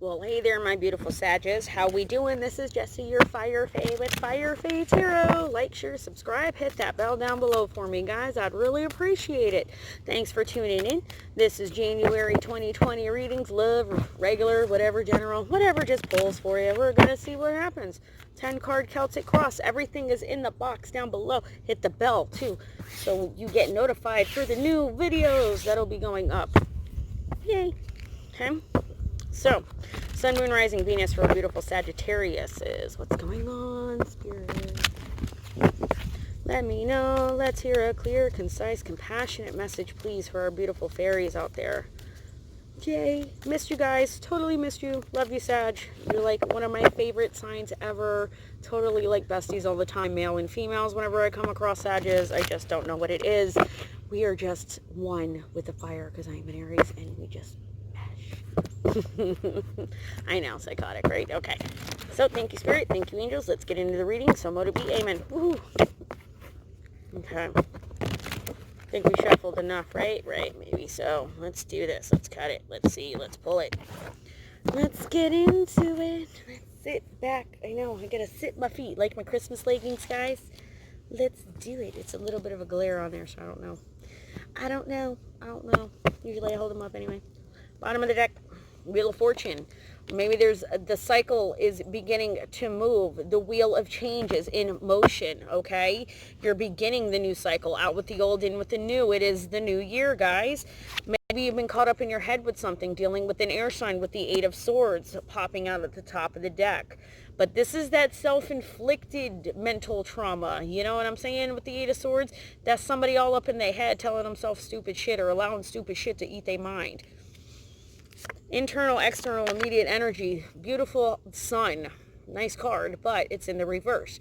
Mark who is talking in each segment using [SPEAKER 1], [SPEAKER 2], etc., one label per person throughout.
[SPEAKER 1] Well, hey there, my beautiful Sages. How we doing? This is Jessie, your Fire Fae with Fire Fae Tarot. Like, share, subscribe, hit that bell down below for me, guys. I'd really appreciate it. Thanks for tuning in. This is January 2020 readings. Love, regular, whatever, general, whatever just pulls for you. We're going to see what happens. 10-card Celtic Cross. Everything is in the box down below. Hit the bell, too, so you get notified for the new videos that'll be going up. Yay. Okay. So, Sun, Moon, Rising, Venus for a beautiful Sagittarius is what's going on, Spirit? Let me know. Let's hear a clear, concise, compassionate message, please, for our beautiful fairies out there. Yay. Missed you guys. Totally missed you. Love you, Sag. You're like one of my favorite signs ever. Totally like besties all the time, male and females. Whenever I come across Sages, I just don't know what it is. We are just one with the fire because I'm an Aries and we just I know, psychotic, right? Okay. So, thank you, Spirit. Thank you, angels. Let's get into the reading. So, mo to be. Amen. Woo. Okay. Think we shuffled enough, right? Right, maybe so. Let's do this. Let's cut it. Let's see. Let's pull it. Let's get into it. Let's sit back. I know, I gotta sit my feet like my Christmas leggings, guys. Let's do it. It's a little bit of a glare on there, so I don't know. I don't know. Usually I hold them up anyway. Bottom of the deck, Wheel of Fortune. Maybe there's the cycle is beginning to move. The wheel of change is in motion, okay? You're beginning the new cycle, out with the old, in with the new. It is the new year, guys. Maybe you've been caught up in your head with something, dealing with an air sign with the Eight of Swords popping out at the top of the deck. But this is that self-inflicted mental trauma. You know what I'm saying with the Eight of Swords? That's somebody all up in their head telling themselves stupid shit or allowing stupid shit to eat their mind. Internal, external, immediate energy. Beautiful sun. Nice card, but it's in the reverse.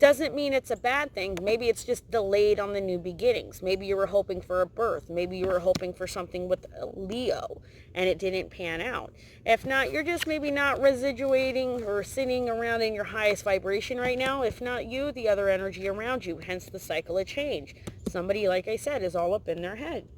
[SPEAKER 1] Doesn't mean it's a bad thing. Maybe it's just delayed on the new beginnings. Maybe you were hoping for a birth. Maybe you were hoping for something with Leo and it didn't pan out. If not, you're just maybe not residuating or sitting around in your highest vibration right now. If not you, the other energy around you. Hence the cycle of change. Somebody, like I said, is all up in their head.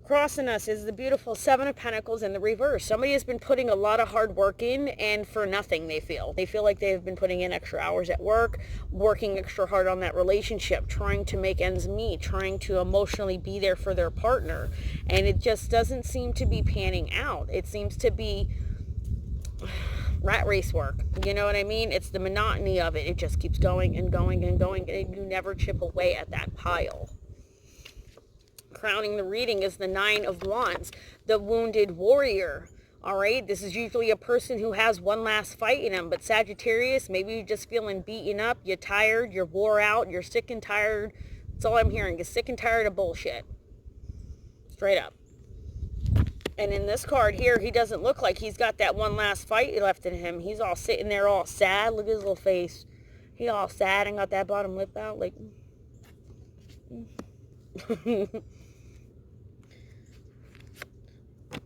[SPEAKER 1] Crossing us is the beautiful Seven of Pentacles in the reverse. Somebody has been putting a lot of hard work in and for nothing, they feel. They feel like they've been putting in extra hours at work, working extra hard on that relationship, trying to make ends meet, trying to emotionally be there for their partner. And it just doesn't seem to be panning out. It seems to be rat race work. You know what I mean? It's the monotony of it. It just keeps going and going and going, and you never chip away at that pile. Crowning the reading is the Nine of Wands, the wounded warrior. All right, this is usually a person who has one last fight in them. But Sagittarius, maybe you're just feeling beaten up, you're tired, you're wore out, you're sick and tired. That's all I'm hearing. You're sick and tired of bullshit. Straight up. And in this card here, he doesn't look like he's got that one last fight left in him. He's all sitting there all sad. Look at his little face. He all sad and got that bottom lip out like...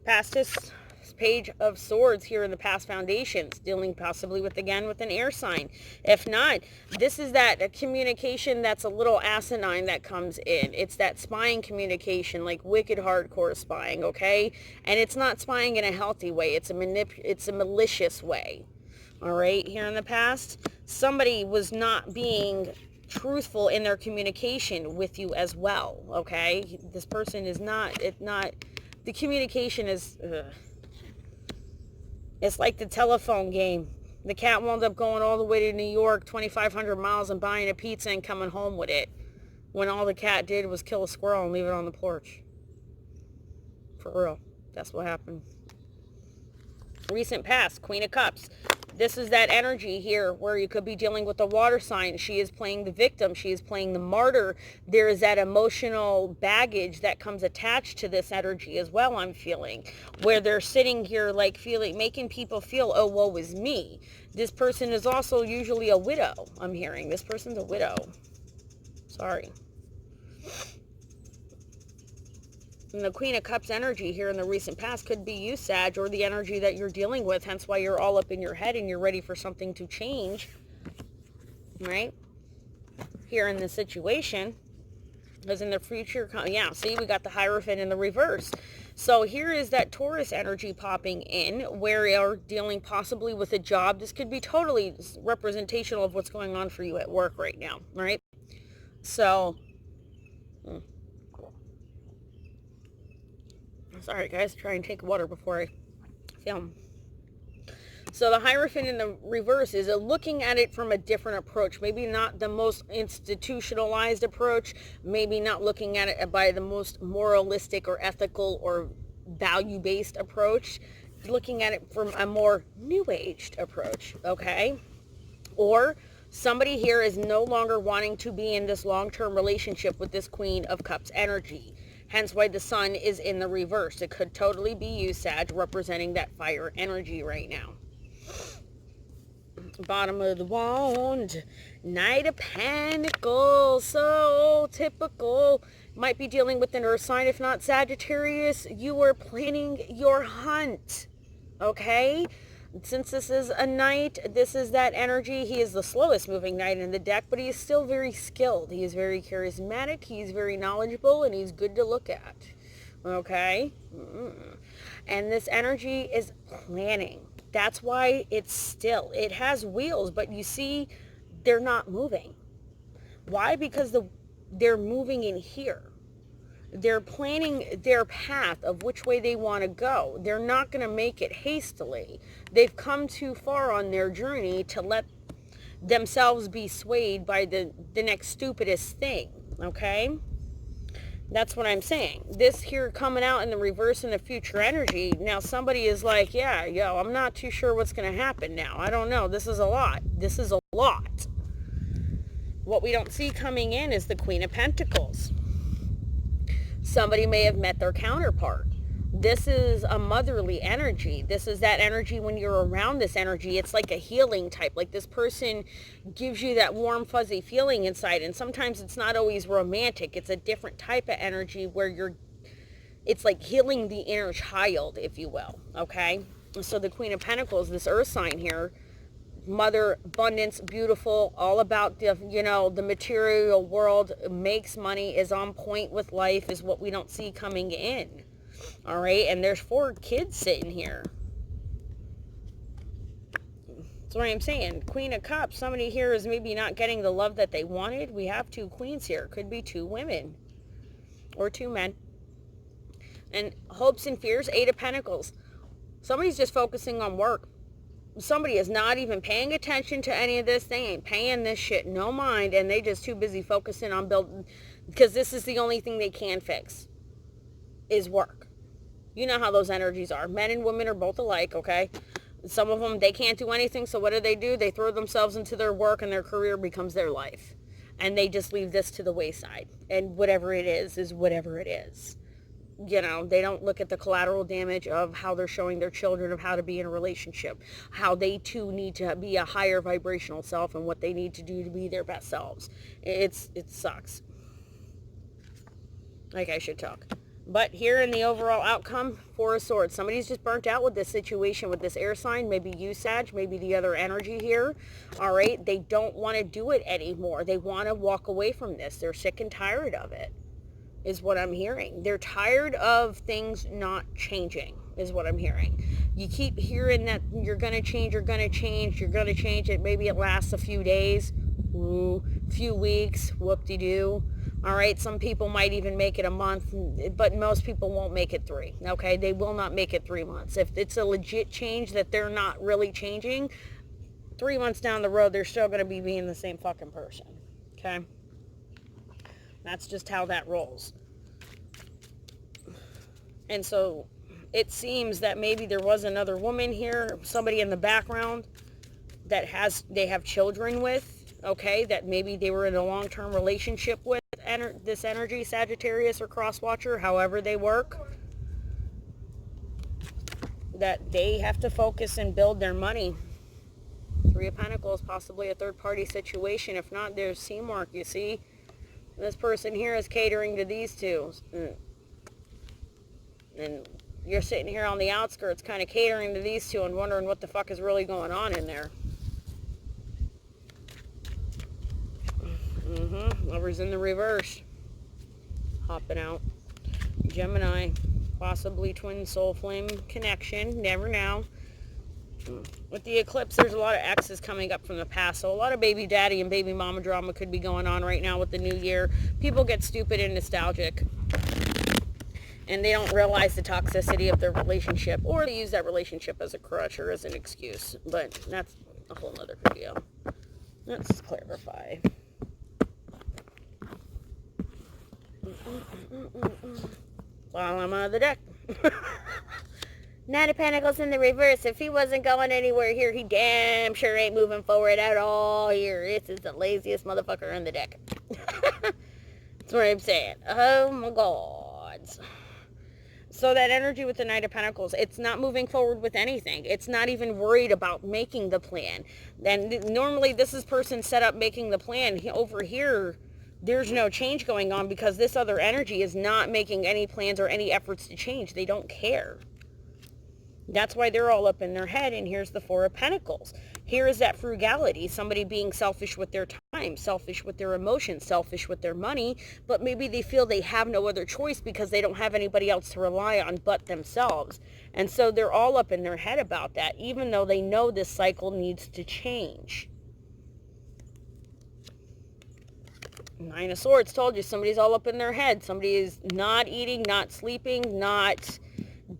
[SPEAKER 1] Past his Page of Swords here in the past foundations, dealing possibly with, again, with an air sign. If not, this is that communication that's a little asinine that comes in. It's that spying communication, like wicked hardcore spying, okay? And it's not spying in a healthy way. It's a malicious way. All right, here in the past, somebody was not being truthful in their communication with you as well, okay? This person is not, the communication is, it's like the telephone game. The cat wound up going all the way to New York, 2,500 miles, and buying a pizza and coming home with it, when all the cat did was kill a squirrel and leave it on the porch. For real. That's what happened. Recent past, Queen of Cups. This is that energy here where you could be dealing with a water sign. She is playing the victim. She is playing the martyr. There is that emotional baggage that comes attached to this energy as well, I'm feeling. Where they're sitting here like making people feel, oh, woe is me. This person is also usually a widow, I'm hearing. This person's a widow. Sorry. And the Queen of Cups energy here in the recent past could be you, Sag, or the energy that you're dealing with, hence why you're all up in your head and you're ready for something to change, right? Here in this situation, because in the future, yeah, see, we got the Hierophant in the reverse. So here is that Taurus energy popping in, where you're dealing possibly with a job. This could be totally representational of what's going on for you at work right now, right? So, sorry guys, try and take water before I film. So the Hierophant in the reverse is looking at it from a different approach. Maybe not the most institutionalized approach. Maybe not looking at it by the most moralistic or ethical or value-based approach. Looking at it from a more new-aged approach, okay? Or somebody here is no longer wanting to be in this long-term relationship with this Queen of Cups energy. Hence why the Sun is in the reverse. It could totally be you, Sag, representing that fire energy right now. Bottom of the wand, Knight of Pentacles, so typical. Might be dealing with an earth sign. If not Sagittarius, you are planning your hunt, okay? Since this is a knight, this is that energy. He is the slowest moving knight in the deck, but he is still very skilled. He is very charismatic, he's very knowledgeable, and he's good to look at, okay? And this energy is planning. That's why it's still. It has wheels, but you see, they're not moving. Why? Because they're moving in here. They're planning their path of which way they want to go. They're not going to make it hastily. They've come too far on their journey to let themselves be swayed by the next stupidest thing, okay? That's what I'm saying. This here coming out in the reverse in the future energy. Now somebody is like, yeah, yo, I'm not too sure what's going to happen now. I don't know. This is a lot. This is a lot. What we don't see coming in is the Queen of Pentacles. Somebody may have met their counterpart. This is a motherly energy. This is that energy when you're around this energy. It's like a healing type. Like this person gives you that warm, fuzzy feeling inside. And sometimes it's not always romantic. It's a different type of energy where it's like healing the inner child, if you will. Okay? So the Queen of Pentacles, this earth sign here, mother, abundance, beautiful, all about the material world, makes money, is on point with life, is what we don't see coming in. All right, and there's 4 kids sitting here. That's what I'm saying. Queen of Cups, somebody here is maybe not getting the love that they wanted. We have 2 queens here. Could be 2 women or 2 men. And hopes and fears, 8 of Pentacles. Somebody's just focusing on work. Somebody is not even paying attention to any of this. They ain't paying this shit no mind, and they just too busy focusing on building, because this is the only thing they can fix, is work. You know how those energies are. Men and women are both alike, okay? Some of them, they can't do anything, so what do? They throw themselves into their work, and their career becomes their life. And they just leave this to the wayside. And whatever it is whatever it is. You know, they don't look at the collateral damage of how they're showing their children of how to be in a relationship. How they, too, need to be a higher vibrational self, and what they need to do to be their best selves. It sucks. Like I should talk. But here in the overall outcome, 4 of Swords. Somebody's just burnt out with this situation, with this air sign. Maybe you, Sag. Maybe the other energy here. All right? They don't want to do it anymore. They want to walk away from this. They're sick and tired of it, is what I'm hearing. They're tired of things not changing, is what I'm hearing. You keep hearing that you're going to change, you're going to change, you're going to change it. Maybe it lasts a few days, few weeks, whoop-de-doo. All right, some people might even make it a month, but most people won't make it 3, okay? They will not make it 3 months. If it's a legit change that they're not really changing, 3 months down the road, they're still going to be being the same fucking person, okay? That's just how that rolls. And so it seems that maybe there was another woman here, somebody in the background that they have children with, okay, that maybe they were in a long-term relationship with this energy, Sagittarius or Crosswatcher, however they work, that they have to focus and build their money. 3 of Pentacles, possibly a third-party situation. If not, there's teamwork, you see. This person here is catering to these 2. And you're sitting here on the outskirts kind of catering to these 2 and wondering what the fuck is really going on in there. Lovers in the reverse. Hopping out. Gemini. Possibly twin soul flame connection. Never know. With the eclipse, there's a lot of exes coming up from the past. So a lot of baby daddy and baby mama drama could be going on right now with the new year. People get stupid and nostalgic. And they don't realize the toxicity of their relationship. Or they use that relationship as a crutch or as an excuse. But that's a whole nother video. Let's clarify. Bottom of the deck. Knight of Pentacles in the reverse. If he wasn't going anywhere here, he damn sure ain't moving forward at all here. This is the laziest motherfucker in the deck. That's what I'm saying. Oh my God. So that energy with the Knight of Pentacles, it's not moving forward with anything. It's not even worried about making the plan. And normally this is person set up making the plan. Over here, there's no change going on because this other energy is not making any plans or any efforts to change. They don't care. That's why they're all up in their head. And here's the Four of Pentacles. Here is that frugality. Somebody being selfish with their time, selfish with their emotions, selfish with their money. But maybe they feel they have no other choice because they don't have anybody else to rely on but themselves. And so they're all up in their head about that, even though they know this cycle needs to change. Nine of Swords told you somebody's all up in their head. Somebody is not eating, not sleeping, not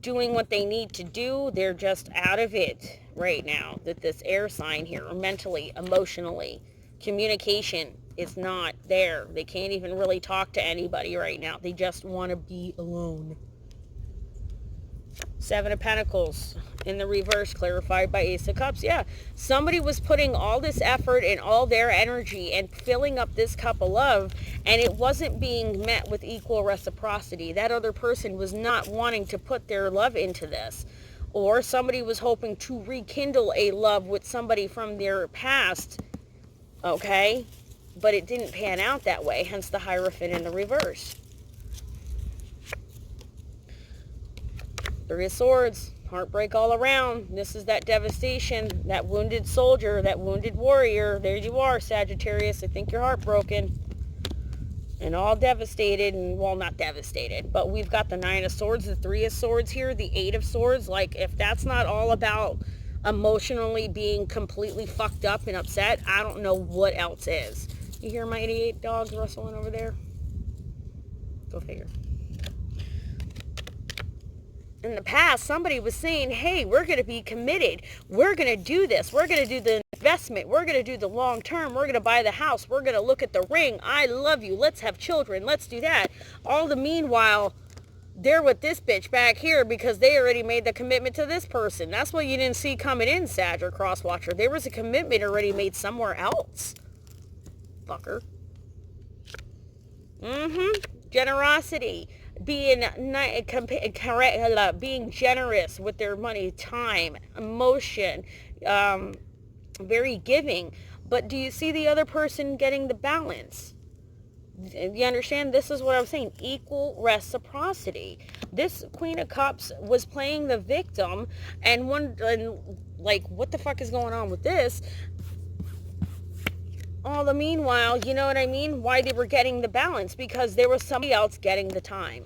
[SPEAKER 1] doing what they need to do. They're just out of it right now. That this air sign here, mentally, emotionally, communication is not there. They can't even really talk to anybody right now. They just want to be alone. Seven of Pentacles in the reverse, clarified by Ace of Cups. Yeah, somebody was putting all this effort and all their energy and filling up this cup of love, and it wasn't being met with equal reciprocity. That other person was not wanting to put their love into this. Or somebody was hoping to rekindle a love with somebody from their past, okay? But it didn't pan out that way, hence the Hierophant in the reverse. Three of Swords, heartbreak all around. This is that devastation, that wounded soldier, that wounded warrior. There you are, Sagittarius. I think you're heartbroken and all devastated. And, well, not devastated, but we've got the Nine of Swords, the Three of Swords here, the Eight of Swords. Like, if that's not all about emotionally being completely fucked up and upset, I don't know what else is. You hear my 88 dogs rustling over there? Go figure. In the past, somebody was saying, hey, we're going to be committed. We're going to do this. We're going to do the investment. We're going to do the long term. We're going to buy the house. We're going to look at the ring. I love you. Let's have children. Let's do that. All the meanwhile, they're with this bitch back here because they already made the commitment to this person. That's what you didn't see coming in, Sag or Crosswatcher. There was a commitment already made somewhere else. Fucker. Generosity. Being generous with their money, time, emotion, very giving. But do you see the other person getting the balance? You understand? This is what I'm saying. Equal reciprocity. This Queen of Cups was playing the victim, and like, what the fuck is going on with this? All the meanwhile, you know what I mean? Why they were getting the balance? Because there was somebody else getting the time.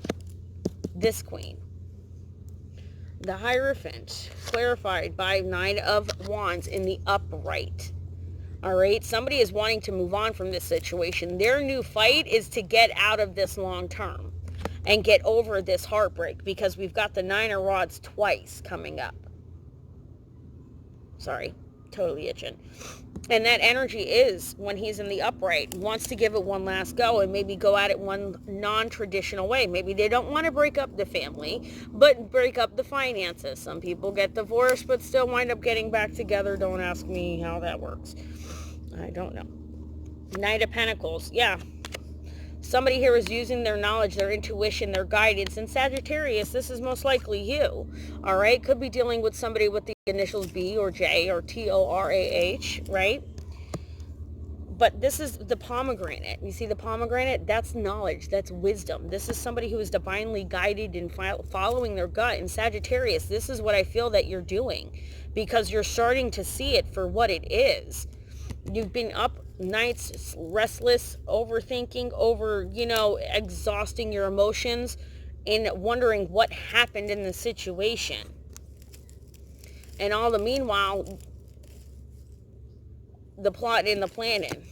[SPEAKER 1] This queen. The Hierophant, clarified by Nine of Wands in the upright. All right? Somebody is wanting to move on from this situation. Their new fight is to get out of this long term and get over this heartbreak, because we've got the Nine of Rods twice coming up. Sorry. Totally itching. And that energy is, when he's in the upright, wants to give it one last go and maybe go at it one non-traditional way. Maybe they don't want to break up the family, but break up the finances. Some people get divorced but still wind up getting back together. Don't ask me how that works. I don't know. Knight of Pentacles. Yeah. Somebody here is using their knowledge, their intuition, their guidance. And Sagittarius, this is most likely you. All right? Could be dealing with somebody with the initials B or J or Torah, right? But this is the pomegranate. You see the pomegranate? That's knowledge. That's wisdom. This is somebody who is divinely guided and following their gut. And Sagittarius, this is what I feel that you're doing, because you're starting to see it for what it is. You've been up nights restless, overthinking, exhausting your emotions. in wondering what happened in the situation. And all the meanwhile, the plot and the planning.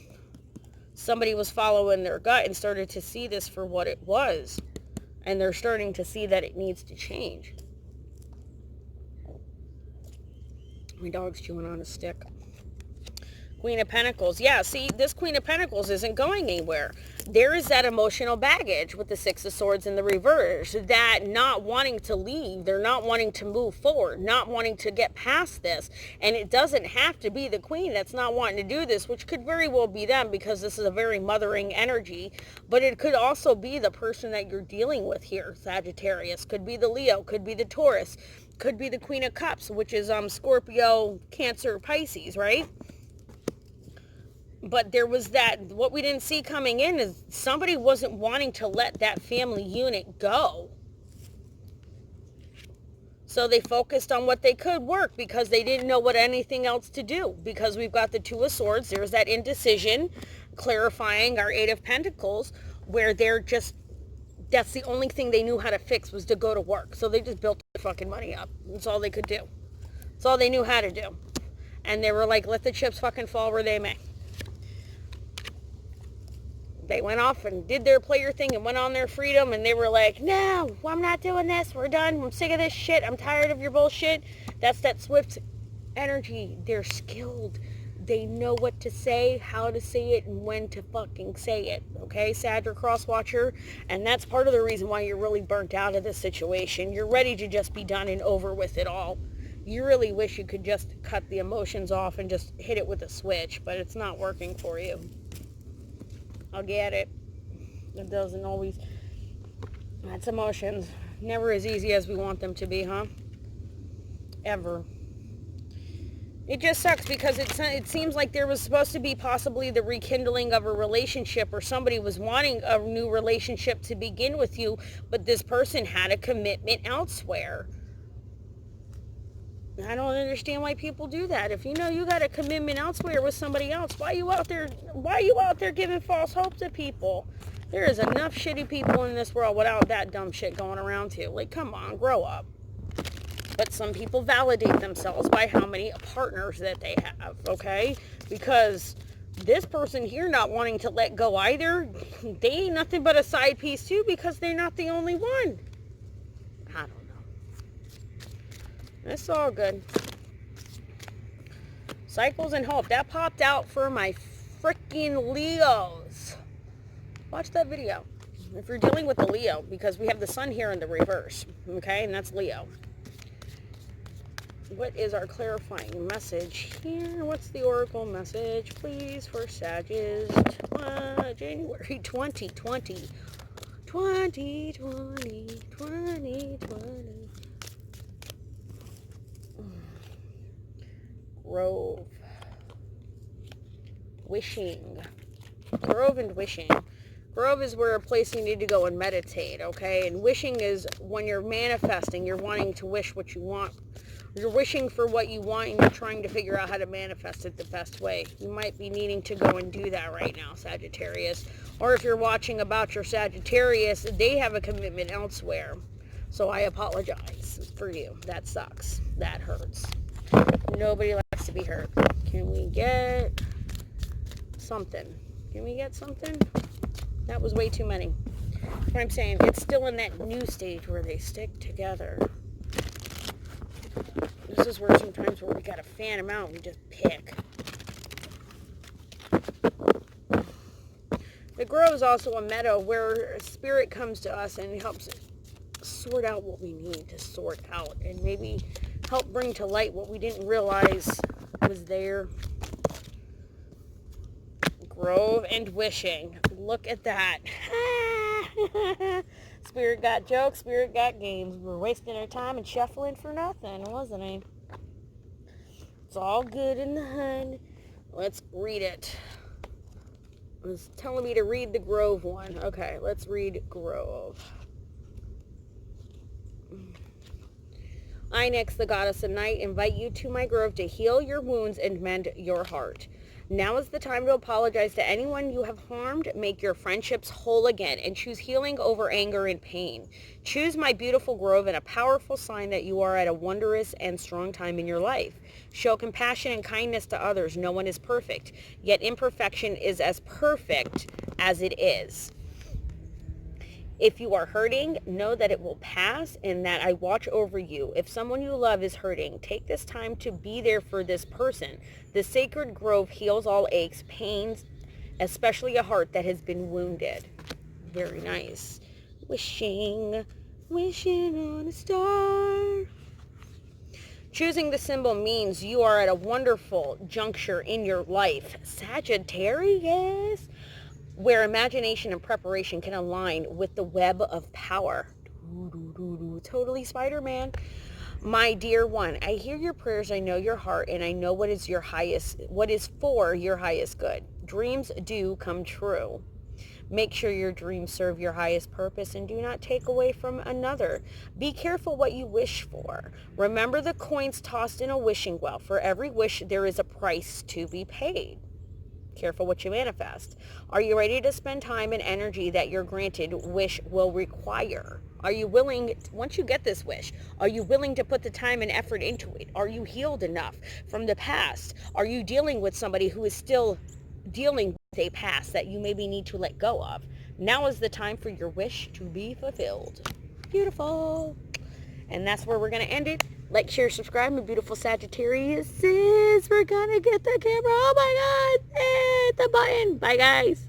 [SPEAKER 1] Somebody was following their gut and started to see this for what it was. And they're starting to see that it needs to change. My dog's chewing on a stick. Queen of Pentacles. Yeah, see, this Queen of Pentacles isn't going anywhere. There is that emotional baggage with the Six of Swords in the reverse. That not wanting to leave. They're not wanting to move forward. Not wanting to get past this. And it doesn't have to be the Queen that's not wanting to do this, which could very well be them, because this is a very mothering energy. But it could also be the person that you're dealing with here, Sagittarius. Could be the Leo. Could be the Taurus. Could be the Queen of Cups, which is Scorpio, Cancer, Pisces, right? But there was that, what we didn't see coming in is somebody wasn't wanting to let that family unit go. So they focused on what they could work because they didn't know what anything else to do. Because we've got the Two of Swords, there's that indecision, clarifying our Eight of Pentacles, where they're just, that's the only thing they knew how to fix was to go to work. So they just built their fucking money up. That's all they could do. That's all they knew how to do. And they were like, let the chips fucking fall where they may. They went off and did their player thing and went on their freedom, and they were like, no, I'm not doing this. We're done. I'm sick of this shit. I'm tired of your bullshit. That's that swift energy. They're skilled. They know what to say, how to say it, and when to fucking say it. Okay, Sag or Crosswatcher? And that's part of the reason why you're really burnt out of this situation. You're ready to just be done and over with it all. You really wish you could just cut the emotions off and just hit it with a switch, but it's not working for you. I'll get it. It doesn't always. That's emotions. Never as easy as we want them to be, huh? Ever. It just sucks because it seems like there was supposed to be possibly the rekindling of a relationship, or somebody was wanting a new relationship to begin with you, but this person had a commitment elsewhere. I don't understand why people do that. If you know you got a commitment elsewhere with somebody else, why are you out there giving false hope to people? There is enough shitty people in this world without that dumb shit going around too. Like, come on, grow up. But some people validate themselves by how many partners that they have, okay? Because this person here not wanting to let go either, they ain't nothing but a side piece too, because they're not the only one. I don't know. It's all good. Cycles and hope. That popped out for my freaking Leos. Watch that video. If you're dealing with the Leo, because we have the sun here in the reverse. Okay, and that's Leo. What is our clarifying message here? What's the oracle message, please, for Sagittarius? January 2020. 2020. Grove. Wishing. Grove and wishing. Grove is where a place you need to go and meditate, okay? And wishing is when you're manifesting. You're wanting to wish what you want. You're wishing for what you want, and you're trying to figure out how to manifest it the best way. You might be needing to go and do that right now, Sagittarius. Or if you're watching about your Sagittarius, they have a commitment elsewhere. So I apologize for you. That sucks. That hurts. Nobody likes to be hurt. Can we get something? Can we get something? That was way too many. What I'm saying, it's still in that new stage where they stick together. This is where sometimes we gotta fan them out and just pick. The grove is also a meadow where spirit comes to us and helps sort out what we need to sort out, and maybe help bring to light what we didn't realize was there. Grove and wishing. Look at that. Spirit got jokes, spirit got games. We're wasting our time and shuffling for nothing, wasn't it? It's all good in the hood. Let's read it. It's telling me to read the Grove one. Okay, let's read Grove. I, Nyx, the goddess of night, invite you to my grove to heal your wounds and mend your heart. Now is the time to apologize to anyone you have harmed. Make your friendships whole again and choose healing over anger and pain. Choose my beautiful grove and a powerful sign that you are at a wondrous and strong time in your life. Show compassion and kindness to others. No one is perfect, yet imperfection is as perfect as it is. If you are hurting, know that it will pass and that I watch over you. If someone you love is hurting, take this time to be there for this person. The sacred grove heals all aches, pains, especially a heart that has been wounded. Very nice. Wishing on a star. Choosing the symbol means you are at a wonderful juncture in your life. Sagittarius, where imagination and preparation can align with the web of power. Totally Spider-Man. My dear one, I hear your prayers, I know your heart, and I know what is for your highest good. Dreams do come true. Make sure your dreams serve your highest purpose and do not take away from another. Be careful what you wish for. Remember the coins tossed in a wishing well. For every wish, there is a price to be paid. Careful what you manifest. Are you ready to spend time and energy that your granted wish will require? Are you willing, once you get this wish, are you willing to put the time and effort into it? Are you healed enough from the past? Are you dealing with somebody who is still dealing with a past that you maybe need to let go of? Now is the time for your wish to be fulfilled. Beautiful. And that's where we're going to end it. Like, share, subscribe, my beautiful Sagittarius. We're going to get the camera. Oh my God. Hit the button. Bye, guys.